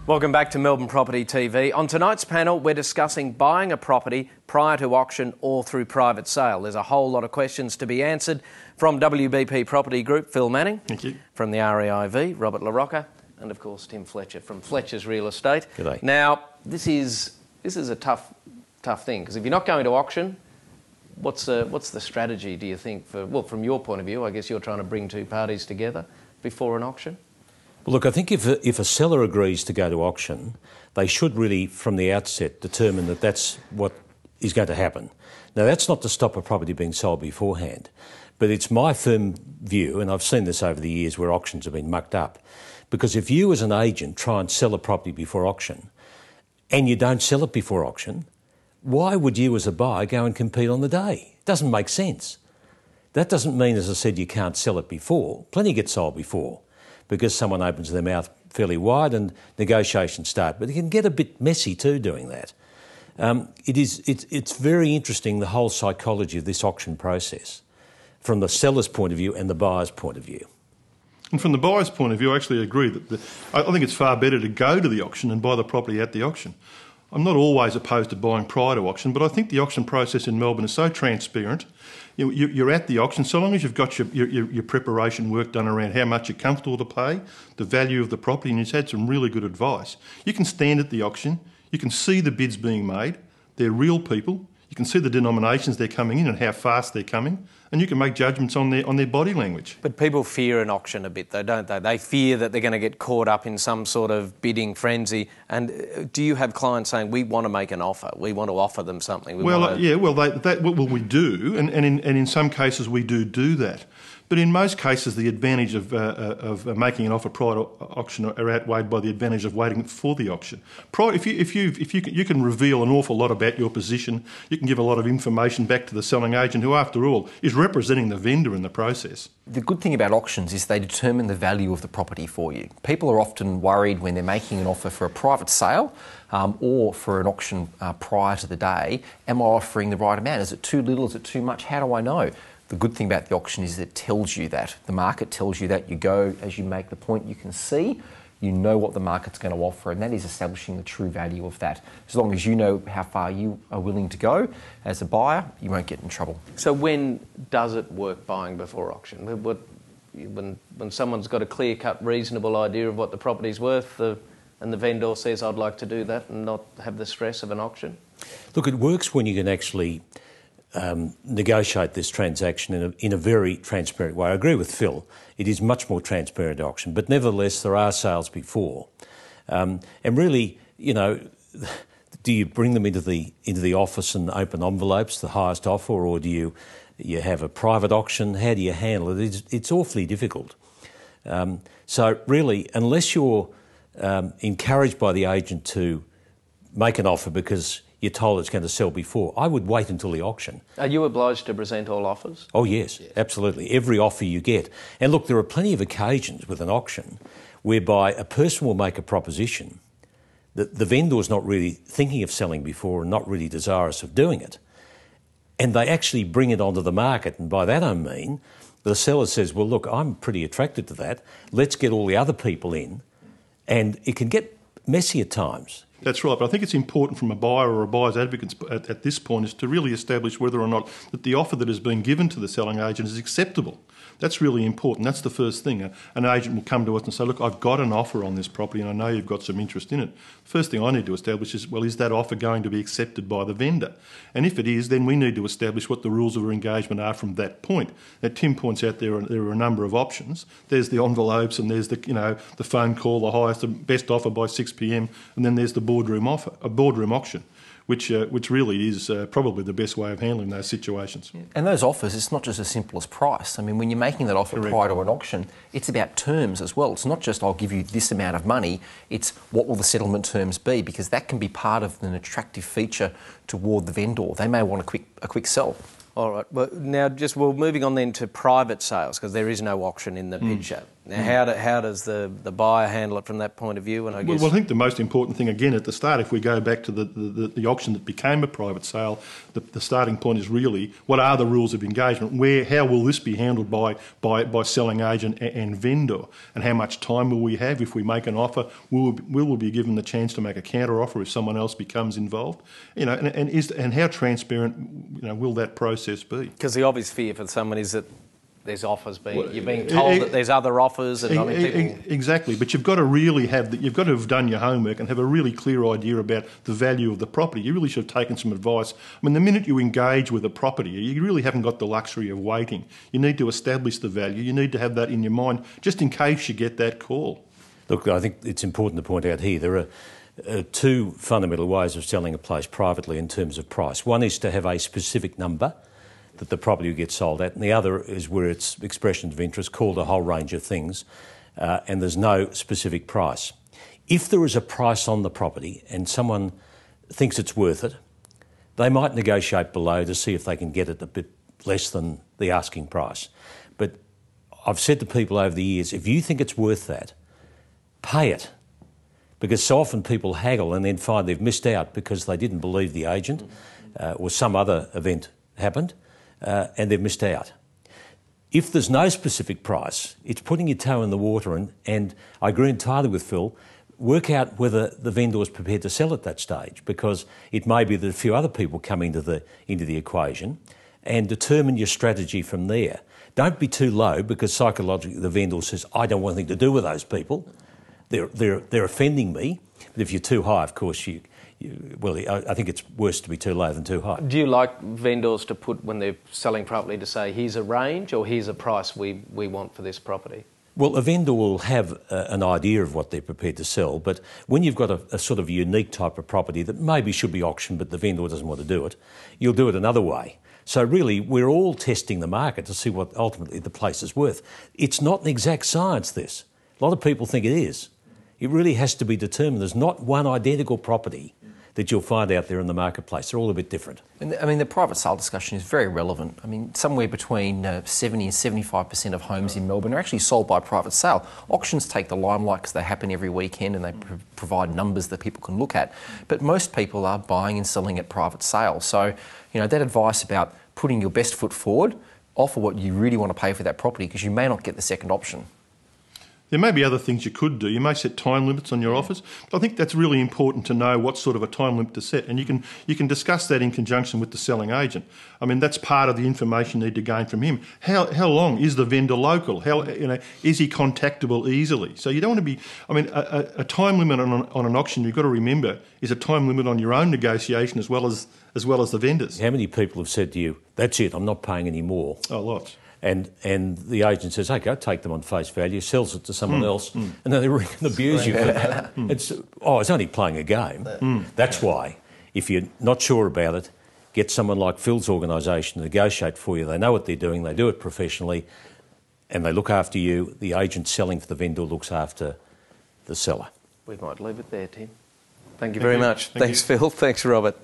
Welcome back to Melbourne Property TV. On tonight's panel, we're discussing buying a property prior to auction or through private sale. There's a whole lot of questions to be answered from WBP Property Group, Phil Manning. Thank you. From the REIV, Robert LaRocca, and of course Tim Fletcher from Fletcher's Real Estate. G'day. Now, this is a tough thing, because if you're not going to auction, what's the strategy, do you think, from your point of view? I guess you're trying to bring two parties together before an auction? Well, look, I think if a seller agrees to go to auction, they should really, from the outset, determine that that's what is going to happen. Now, that's not to stop a property being sold beforehand, but it's my firm view, and I've seen this over the years where auctions have been mucked up, because if you as an agent try and sell a property before auction and you don't sell it before auction, why would you as a buyer go and compete on the day? It doesn't make sense. That doesn't mean, as I said, you can't sell it before. Plenty get sold before, because someone opens their mouth fairly wide and negotiations start. But it can get a bit messy too doing that. It's very interesting, the whole psychology of this auction process, from the seller's point of view and the buyer's point of view. And from the buyer's point of view, I actually agree that I think it's far better to go to the auction and buy the property at the auction. I'm not always opposed to buying prior to auction, but I think the auction process in Melbourne is so transparent. You're at the auction, so long as you've got your preparation work done around how much you're comfortable to pay, the value of the property, and you've had some really good advice. You can stand at the auction, you can see the bids being made, they're real people, you can see the denominations they're coming in and how fast they're coming, and you can make judgments on their body language. But people fear an auction a bit though, don't they? They fear that they're going to get caught up in some sort of bidding frenzy. And do you have clients saying, we want to make an offer, we want to offer them something? We do, and in some cases we do that. But in most cases, the advantage of making an offer prior to auction are outweighed by the advantage of waiting for the auction. You can reveal an awful lot about your position. You can give a lot of information back to the selling agent, who, after all, is representing the vendor in the process. The good thing about auctions is they determine the value of the property for you. People are often worried when they're making an offer for a private sale or for an auction prior to the day. Am I offering the right amount? Is it too little? Is it too much? How do I know? The good thing about the auction is it tells you that. The market tells you that. You go, as you make the point, you can see, you know what the market's going to offer, and that is establishing the true value of that. As long as you know how far you are willing to go as a buyer, you won't get in trouble. So when does it work, buying before auction? When someone's got a clear-cut, reasonable idea of what the property's worth, and the vendor says, I'd like to do that and not have the stress of an auction? Look, it works when you can actually negotiate this transaction in a very transparent way. I agree with Phil. It is much more transparent at auction, but nevertheless there are sales before. And really, you know, do you bring them into the office and open envelopes, the highest offer, or do you have a private auction? How do you handle it? It's awfully difficult. So really, unless you're encouraged by the agent to make an offer because you're told it's going to sell before, I would wait until the auction. Are you obliged to present all offers? Oh yes, absolutely. Every offer you get. And look, there are plenty of occasions with an auction whereby a person will make a proposition that the vendor's not really thinking of selling before and not really desirous of doing it, and they actually bring it onto the market, and by that I mean the seller says, well look, I'm pretty attracted to that, let's get all the other people in, and it can get messy at times. That's right, but I think it's important from a buyer or a buyer's advocate at this point is to really establish whether or not that the offer that has been given to the selling agent is acceptable. That's really important. That's the first thing. An agent will come to us and say, look, I've got an offer on this property and I know you've got some interest in it. First thing I need to establish is, well, is that offer going to be accepted by the vendor? And if it is, then we need to establish what the rules of our engagement are from that point. Now, Tim points out there are a number of options. There's the envelopes and there's the phone call, the highest, the best offer by 6 p.m, and then there's the boardroom auction, which really is probably the best way of handling those situations. Yeah. And those offers, it's not just as simple as price. I mean, when you're making that offer prior to an auction, it's about terms as well. It's not just, I'll give you this amount of money, it's what will the settlement terms be, because that can be part of an attractive feature toward the vendor. They may want a quick sell. All right. Well, now moving on then to private sales, because there is no auction in the picture. Now, how does the buyer handle it from that point of view? And I guess Well, I think the most important thing, again, at the start, if we go back to the auction that became a private sale, the starting point is really what are the rules of engagement? How will this be handled by selling agent and vendor? And how much time will we have if we make an offer? Will we be given the chance to make a counter offer if someone else becomes involved? You know, and how transparent will that process be? Because the obvious fear for someone is that there's offers you're being told that there's other offers, and people... Exactly, but you've got to really you've got to have done your homework and have a really clear idea about the value of the property. You really should have taken some advice. I mean, the minute you engage with a property, you really haven't got the luxury of waiting. You need to establish the value. You need to have that in your mind just in case you get that call. Look, I think it's important to point out here there are two fundamental ways of selling a place privately in terms of price. One is to have a specific number that the property gets sold at, and the other is where it's expressions of interest, called a whole range of things, and there's no specific price. If there is a price on the property and someone thinks it's worth it, they might negotiate below to see if they can get it a bit less than the asking price. But I've said to people over the years, if you think it's worth that, pay it. Because so often people haggle and then find they've missed out because they didn't believe the agent or some other event happened. And they've missed out. If there's no specific price, it's putting your toe in the water, and I agree entirely with Phil, work out whether the vendor is prepared to sell at that stage, because it may be that a few other people come into the equation, and determine your strategy from there. Don't be too low, because psychologically the vendor says, I don't want anything to do with those people. They're offending me. But if you're too high, of course, I think it's worse to be too low than too high. Do you like vendors to put, when they're selling property, to say, here's a range or here's a price we want for this property? Well, a vendor will have an idea of what they're prepared to sell, but when you've got a sort of unique type of property that maybe should be auctioned but the vendor doesn't want to do it, you'll do it another way. So really, we're all testing the market to see what ultimately the place is worth. It's not an exact science, this. A lot of people think it is. It really has to be determined. There's not one identical property that you'll find out there in the marketplace. They're all a bit different. And I mean, the private sale discussion is very relevant. I mean, somewhere between 70 and 75% of homes in Melbourne are actually sold by private sale. Auctions take the limelight because they happen every weekend and they provide numbers that people can look at. But most people are buying and selling at private sale. So, that advice about putting your best foot forward, offer what you really want to pay for that property, because you may not get the second option. There may be other things you could do. You may set time limits on your offers. But I think that's really important to know what sort of a time limit to set, and you can discuss that in conjunction with the selling agent. I mean, that's part of the information you need to gain from him. How long is the vendor local? Is he contactable easily? So you don't want to be. I mean, a time limit on an auction, you've got to remember, is a time limit on your own negotiation as well as the vendors. How many people have said to you, "That's it, I'm not paying any more"? Oh, lots. And the agent says, OK, I'll take them on face value, sells it to someone else, and then they ring and abuse you for that. It's only playing a game. That's why, if you're not sure about it, get someone like Phil's organisation to negotiate for you. They know what they're doing, they do it professionally, and they look after you. The agent selling for the vendor looks after the seller. We might leave it there, Tim. Thank you very much. Thanks, Phil. Thanks, Robert.